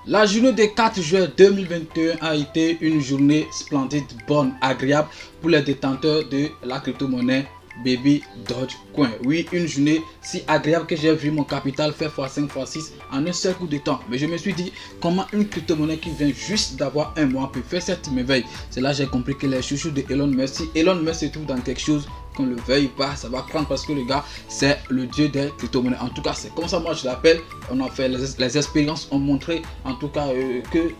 La journée des 4 juin 2021 a été une journée splendide, bonne, agréable pour les détenteurs de la crypto-monnaie Baby Dogecoin. Oui, une journée si agréable que j'ai vu mon capital faire x5 x6 en un seul coup de temps. Mais je me suis dit, comment une crypto-monnaie qui vient juste d'avoir un mois peut faire cette merveille? C'est là que j'ai compris que les chouchous de Elon Musk, si Elon Musk se trouve dans quelque chose, qu'on le veuille pas, ça va prendre parce que le gars, c'est le dieu des crypto-monnaies. En tout cas, c'est comme ça, moi je l'appelle. On a fait les expériences, ont montré en tout cas que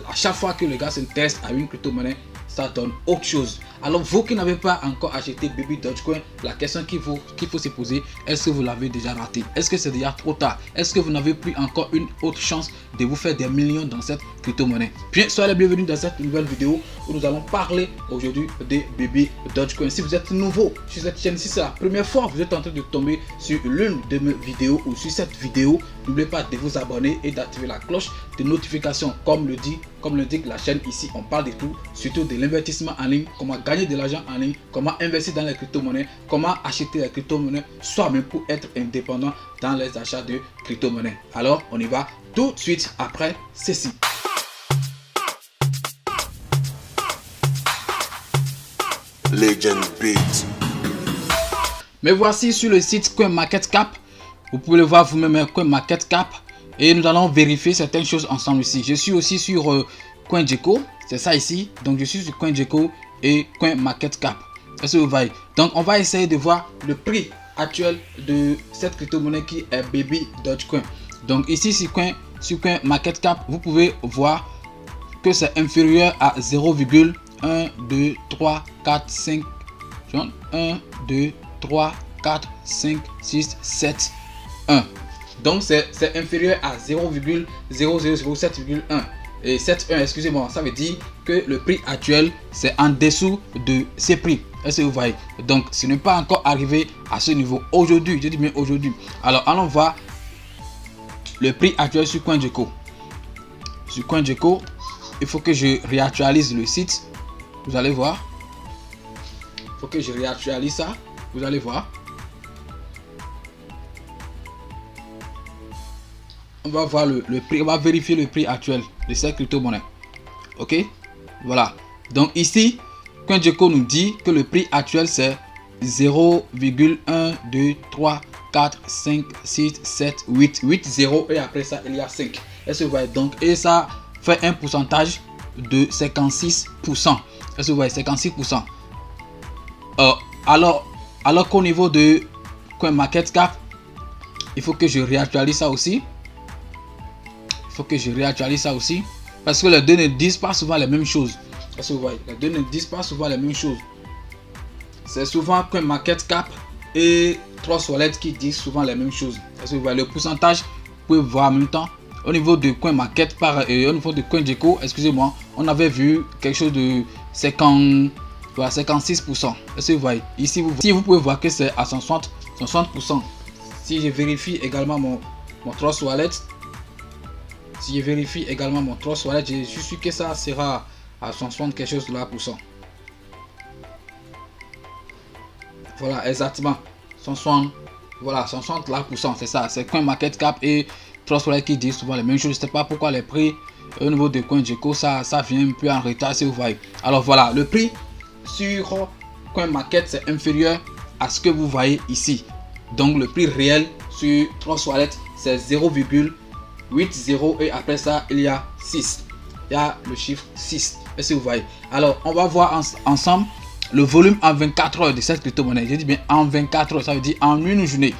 à chaque fois que le gars s'intéresse à une crypto-monnaie, ça donne autre chose. Alors vous qui n'avez pas encore acheté Baby Dogecoin, la question qu'il faut se poser, est-ce que vous l'avez déjà raté? Est-ce que c'est déjà trop tard? Est-ce que vous n'avez plus encore une autre chance de vous faire des millions dans cette crypto-monnaie? Bien, soyez les bienvenus dans cette nouvelle vidéo où nous allons parler aujourd'hui de Baby Dogecoin. Si vous êtes nouveau sur cette chaîne, si c'est la première fois que vous êtes en train de tomber sur l'une de mes vidéos ou sur cette vidéo, n'oubliez pas de vous abonner et d'activer la cloche de notification. Comme l'indique la chaîne ici, on parle de tout, surtout de l'investissement en ligne, comment gagner de l'argent en ligne, comment investir dans les crypto-monnaies, comment acheter les crypto-monnaies soi-même pour être indépendant dans les achats de crypto-monnaies. Alors, on y va tout de suite après ceci. Legend Beat. Me voici sur le site CoinMarketCap. Vous pouvez le voir vous-même, CoinMarketCap. Et nous allons vérifier certaines choses ensemble ici. Je suis aussi sur CoinGecko. C'est ça ici. Donc je suis sur CoinGecko et CoinMarketCap. Est-ce que vous voyez? Donc on va essayer de voir le prix actuel de cette crypto-monnaie qui est Baby Dogecoin. Donc ici sur CoinMarketCap, vous pouvez voir que c'est inférieur à 0,1, 2, 3, 4, 5. 1, 2, 3, 4, 5, 6, 7, 1. Donc c'est inférieur à 0,0007,1 et 7,1, excusez-moi. Ça veut dire que le prix actuel c'est en dessous de ces prix. Est-ce que vous voyez? Donc ce n'est pas encore arrivé à ce niveau aujourd'hui. Je dis bien aujourd'hui. Alors allons voir le prix actuel sur CoinGecko. Sur CoinGecko, il faut que je réactualise le site. Vous allez voir. Il faut que je réactualise ça. Vous allez voir. On va voir le prix, on va vérifier le prix actuel de cette crypto-monnaie. Ok, voilà. Donc ici, CoinGecko nous dit que le prix actuel c'est 0,1, 2, 3, 4, 5, 6, 7, 8, 8, 0 et après ça il y a 5. Est-ce que vous voyez? Donc, et ça fait un pourcentage de 56%. Est-ce que vous voyez? 56%. Alors qu'au niveau de CoinMarketCap, il faut que je réactualise ça aussi. Parce que les deux ne disent pas souvent les mêmes choses. Est-ce que vous voyez? Les deux ne disent pas souvent les mêmes choses. C'est souvent CoinMarketCap et Trust Wallet qui disent souvent les mêmes choses. Est-ce que vous voyez? Le pourcentage, vous pouvez voir en même temps. Au niveau de CoinMarket et au niveau de CoinGecko, excusez-moi, on avait vu quelque chose de 56%. Est-ce que vous voyez? Ici, vous pouvez voir que c'est à 60%. Si je vérifie également mon Trust Wallet, je suis sûr que ça sera à 160 quelque chose là %. Voilà, exactement. 160, voilà, 160 là %, c'est ça. C'est CoinMarketCap et Trust Wallet qui disent souvent les mêmes choses. Je ne sais pas pourquoi les prix au niveau de CoinGecko, ça vient un peu en retard, si vous voyez. Alors voilà, le prix sur CoinMarket c'est inférieur à ce que vous voyez ici. Donc le prix réel sur Trust Wallet c'est 0,80 et après ça il y a 6. Il y a le chiffre 6. Est-ce que vous voyez? Alors on va voir ensemble le volume en 24 heures de cette crypto-monnaie. Je dis bien en 24 heures, ça veut dire en une journée.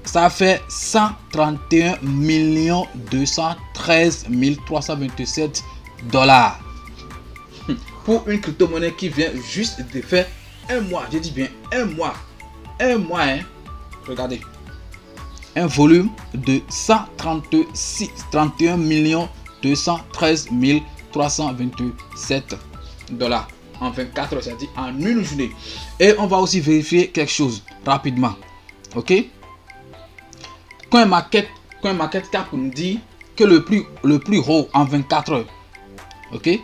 Ça fait 131 213 327 $. Pour une crypto-monnaie qui vient juste de faire un mois. Je dis bien un mois. Un mois, hein. Regardez. Un volume de 131 213 327 $. En 24 heures, c'est-à-dire en une journée. Et on va aussi vérifier quelque chose rapidement. Ok? CoinMarketCap nous dit que le plus haut en 24 heures. Ok?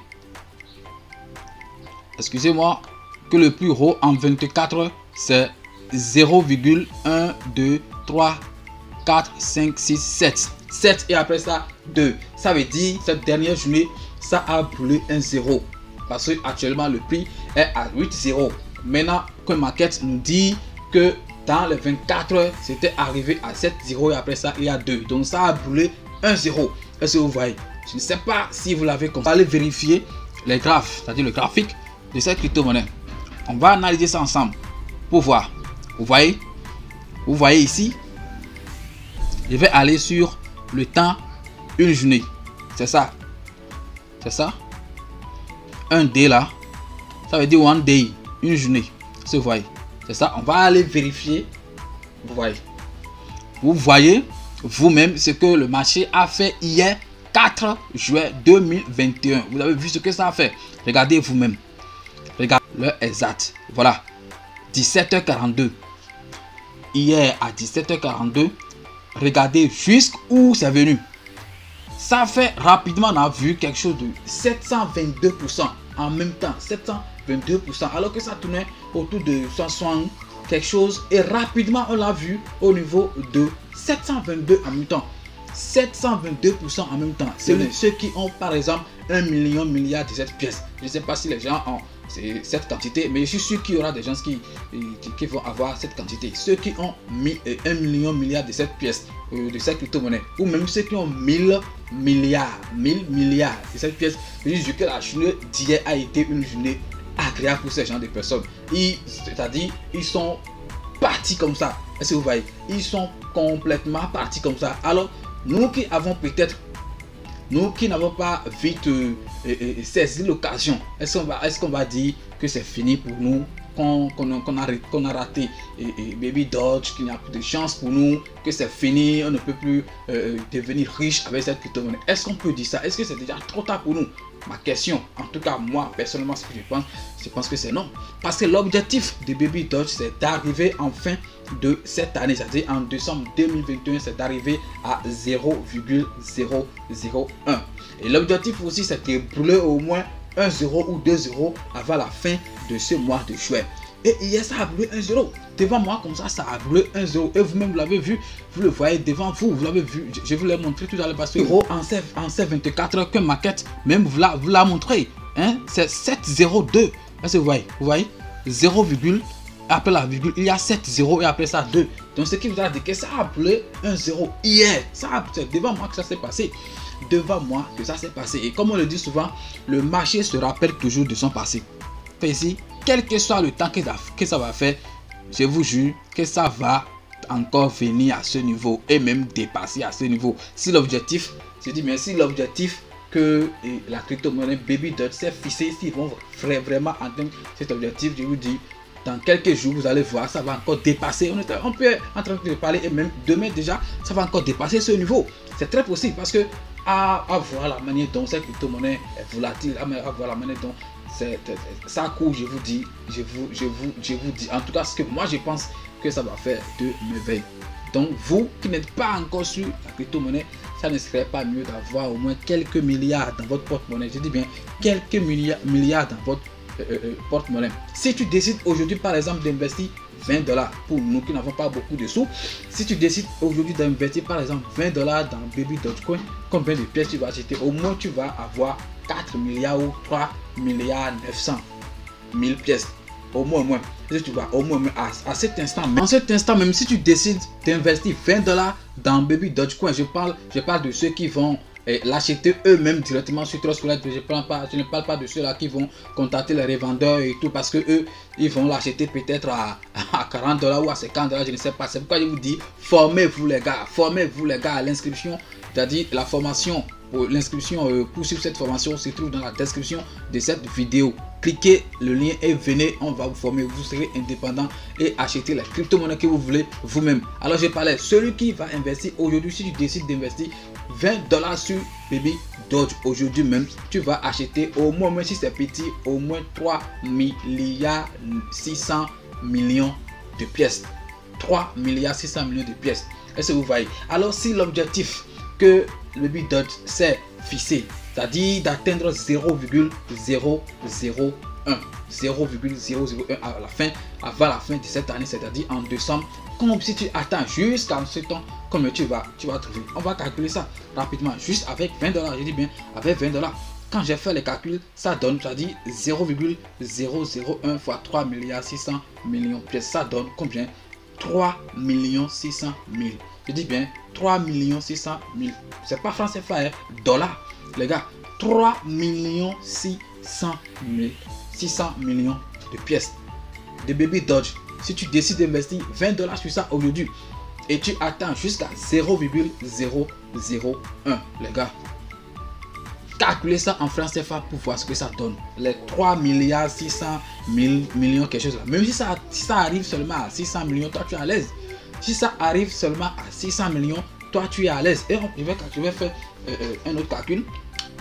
Excusez-moi, que le plus haut en 24 heures c'est 0,1, 2, 3, 4, 5, 6, 7. 7 et après ça 2. Ça veut dire cette dernière journée, ça a brûlé un 0. Parce que actuellement le prix est à 8,0. Maintenant, CoinMarket nous dit que dans les 24 heures, c'était arrivé à 7,0 et après ça, il y a 2. Donc ça a brûlé un 0. Est-ce que vous voyez? Je ne sais pas si vous l'avez compris. Allez vérifier les graphes, c'est-à-dire le graphique de cette crypto-monnaie. On va analyser ça ensemble pour voir. Vous voyez ici, je vais aller sur le temps, une journée. C'est ça. C'est ça. Un day là, ça veut dire one day, une journée. Vous voyez. C'est ça. On va aller vérifier. Vous voyez vous-même ce que le marché a fait hier 4 juin 2021. Vous avez vu ce que ça a fait. Regardez vous-même. Regardez l'heure exacte. Voilà. 17h42. Hier à 17h42. Regardez jusqu'où c'est venu. Ça fait rapidement, on a vu quelque chose de 722% en même temps. 722%. Alors que ça tournait autour de 160 quelque chose. Et rapidement, on l'a vu au niveau de 722 en même temps. 722% en même temps. C'est ceux qui ont par exemple 1 million milliard de cette pièce. Je ne sais pas si les gens ont cette quantité, mais je suis sûr qu'il y aura des gens qui vont avoir cette quantité. Ceux qui ont mis 1 million milliard de cette pièce, de cette crypto-monnaie, ou même ceux qui ont 1000 milliards de cette pièce. Je dis que la journée d'hier a été une journée agréable pour ces gens de personnes. C'est-à-dire, ils sont partis comme ça. Est-ce que vous voyez? Ils sont complètement partis comme ça. Alors, nous qui avons peut-être, nous qui n'avons pas vite saisi l'occasion, est-ce qu'on va dire que c'est fini pour nous, qu'on a raté Baby Doge, qu'il n'y a plus de chance pour nous, que c'est fini, on ne peut plus devenir riche avec cette crypto-monnaie? Est-ce qu'on peut dire ça? Est-ce que c'est déjà trop tard pour nous? Ma question, en tout cas moi personnellement, ce que je pense que c'est non. Parce que l'objectif de Baby Doge, c'est d'arriver en fin de cette année, c'est-à-dire en décembre 2021, c'est d'arriver à 0,001. Et l'objectif aussi, c'est de brûler au moins 1 0 ou 2 0 avant la fin de ce mois de juin. Et hier, ça a brûlé 1 0. Devant moi, comme ça a brûlé 1 0. Et vous-même, vous l'avez vu. Vous le voyez devant vous. Vous l'avez vu. Je vous l'ai montré tout à l'heure. Parce que en ces 24 heures, CoinMarket, même vous l'a montré. Hein? C'est 7,02. Est-ce que vous voyez? Vous voyez 0, après la virgule, il y a 7 0 et après ça 2. Donc, ce qui vous a dit que ça a brûlé 1 0 hier. C'est devant moi que ça s'est passé. Devant moi que ça s'est passé. Et comme on le dit souvent, le marché se rappelle toujours de son passé. Fait ici, quel que soit le temps que ça va faire, je vous jure que ça va encore venir à ce niveau et même dépasser à ce niveau. Si l'objectif, je dis bien, si l'objectif que la crypto-monnaie Baby Doge s'est fixé, s'ils vont vraiment atteindre cet objectif, je vous dis, dans quelques jours, vous allez voir, ça va encore dépasser. On peut être en train de parler et même demain déjà, ça va encore dépasser ce niveau. C'est très possible parce que à voir la manière dont cette crypto-monnaie est volatile, à voir la manière dont ça court, je vous dis, en tout cas ce que moi je pense que ça va faire de merveilles. Donc vous qui n'êtes pas encore sur la crypto-monnaie, ça ne serait pas mieux d'avoir au moins quelques milliards dans votre porte-monnaie. Je dis bien quelques milliards dans votre porte-monnaie. Si tu décides aujourd'hui par exemple d'investir 20 $, pour nous qui n'avons pas beaucoup de sous, si tu décides aujourd'hui d'investir par exemple 20 $ dans Baby Dogecoin, combien de pièces tu vas acheter? Au moins tu vas avoir 4 milliards ou 3 milliards 900 000 pièces. Au moins. Tu vas au moins à cet instant. En cet instant, même si tu décides d'investir 20 $ dans Baby Dogecoin, je parle de ceux qui vont l'acheter eux-mêmes directement sur Trustwallet. Je ne parle pas de ceux-là qui vont contacter les revendeurs et tout, parce que eux, ils vont l'acheter peut-être à 40 $ ou à 50 $, je ne sais pas. C'est pourquoi je vous dis, formez-vous les gars à l'inscription, c'est-à-dire la formation. L'inscription pour suivre cette formation se trouve dans la description de cette vidéo. Cliquez le lien et venez, on va vous former. Vous serez indépendant et achetez les crypto-monnaies que vous voulez vous-même. Alors je parlais, celui qui va investir aujourd'hui, si tu décides d'investir 20 $ sur Baby Doge aujourd'hui même, tu vas acheter au moins, si c'est petit, au moins 3 milliards 600 millions de pièces. 3 milliards 600 millions de pièces. Est-ce que vous voyez? Alors si l'objectif que le Baby Doge s'est fixé, c'est-à-dire d'atteindre 0,001 avant la fin de cette année, c'est-à-dire en décembre, comme si tu attends jusqu'à ce temps, comme tu vas trouver. On va calculer ça rapidement, juste avec 20 $. Je dis bien avec 20 $. Quand j'ai fait les calculs, ça donne, ça dit 0,001 fois 3 600 millions de pièces. Ça donne combien? 3 600 000. Je dis bien 3 600 000. C'est pas franc CFA, hein, dollars. Les gars, 3 600 millions de pièces de Baby Doge. Si tu décides d'investir 20 $ sur ça aujourd'hui et tu attends jusqu'à 0,001, les gars, calculez ça en francs CFA pour voir ce que ça donne. Les 3 600 millions, quelque chose là. Même si ça arrive seulement à 600 millions, toi tu es à l'aise. Si ça arrive seulement à 600 millions, toi tu es à l'aise. Et je vais faire un autre calcul.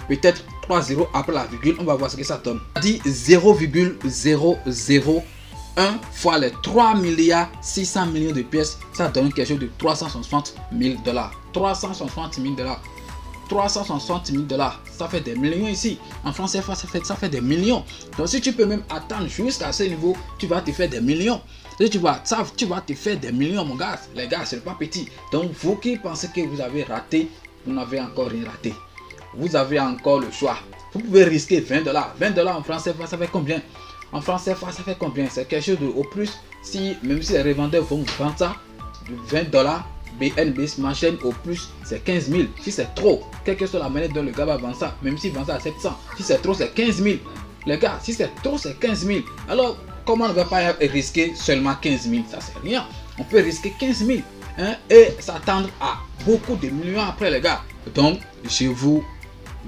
Peut-être 3 zéros après la virgule. On va voir ce que ça donne. Ça dit 0,001 fois les 3 600 millions de pièces. Ça donne quelque chose de 360 000 $. 360 000 $. 360 000 $. Ça fait des millions ici. En France CFA, ça fait des millions. Donc si tu peux même attendre jusqu'à ce niveau, tu vas te faire des millions. Et tu vas te faire des millions, mon gars. Les gars, ce n'est pas petit. Donc vous qui pensez que vous avez raté, vous n'avez encore rien raté. Vous avez encore le choix. Vous pouvez risquer 20 $. 20 $ en France CFA, ça fait combien? En France CFA, ça fait combien? C'est quelque chose de au plus. Même si les revendeurs vont vendre ça de 20 $. BNB Smashing au plus c'est 15 000. Si c'est trop, quelle que soit la monnaie dont le gars va vendre ça, même s'il vend ça à 700, si c'est trop c'est 15 000. Les gars, si c'est trop c'est 15 000. Alors comment on ne va pas risquer seulement 15 000? Ça c'est rien. On peut risquer 15 000 hein, et s'attendre à beaucoup de millions après les gars. Donc je vous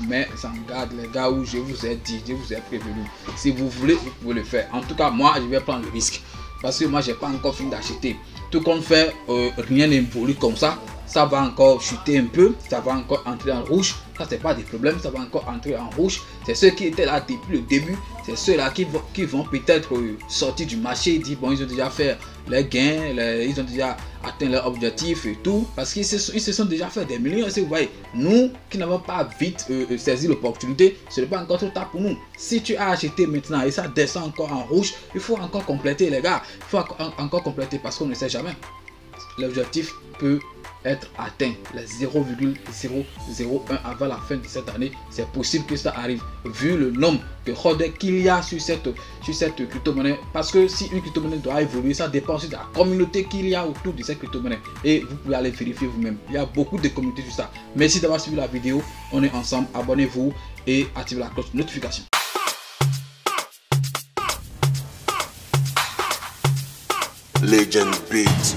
mets en garde les gars, où je vous ai dit, je vous ai prévenu. Si vous voulez, vous pouvez le faire. En tout cas moi je vais prendre le risque. Parce que moi j'ai pas encore fini d'acheter. Tout qu'on fait, rien n'évolue comme ça. Ça va encore chuter un peu. Ça va encore entrer en rouge. Ça c'est pas des problèmes. Ça va encore entrer en rouge. C'est ceux qui étaient là depuis le début. C'est ceux-là qui vont peut-être sortir du marché et dire bon, ils ont déjà fait les gains, ils ont déjà atteint leur objectif et tout. Parce qu'ils se sont déjà fait des millions. Si vous voyez, nous qui n'avons pas vite saisi l'opportunité, ce n'est pas encore trop tard pour nous. Si tu as acheté maintenant et ça descend encore en rouge, il faut encore compléter les gars. Il faut encore compléter parce qu'on ne sait jamais. L'objectif peut être atteint, les 0,001 avant la fin de cette année. C'est possible que ça arrive vu le nombre de holders qu'il y a sur cette crypto-monnaie. Parce que si une crypto-monnaie doit évoluer, ça dépend aussi de la communauté qu'il y a autour de cette crypto-monnaie. Et vous pouvez aller vérifier vous-même. Il y a beaucoup de communautés sur ça. Merci d'avoir suivi la vidéo. On est ensemble. Abonnez-vous et activez la cloche de notification. Legend Beat.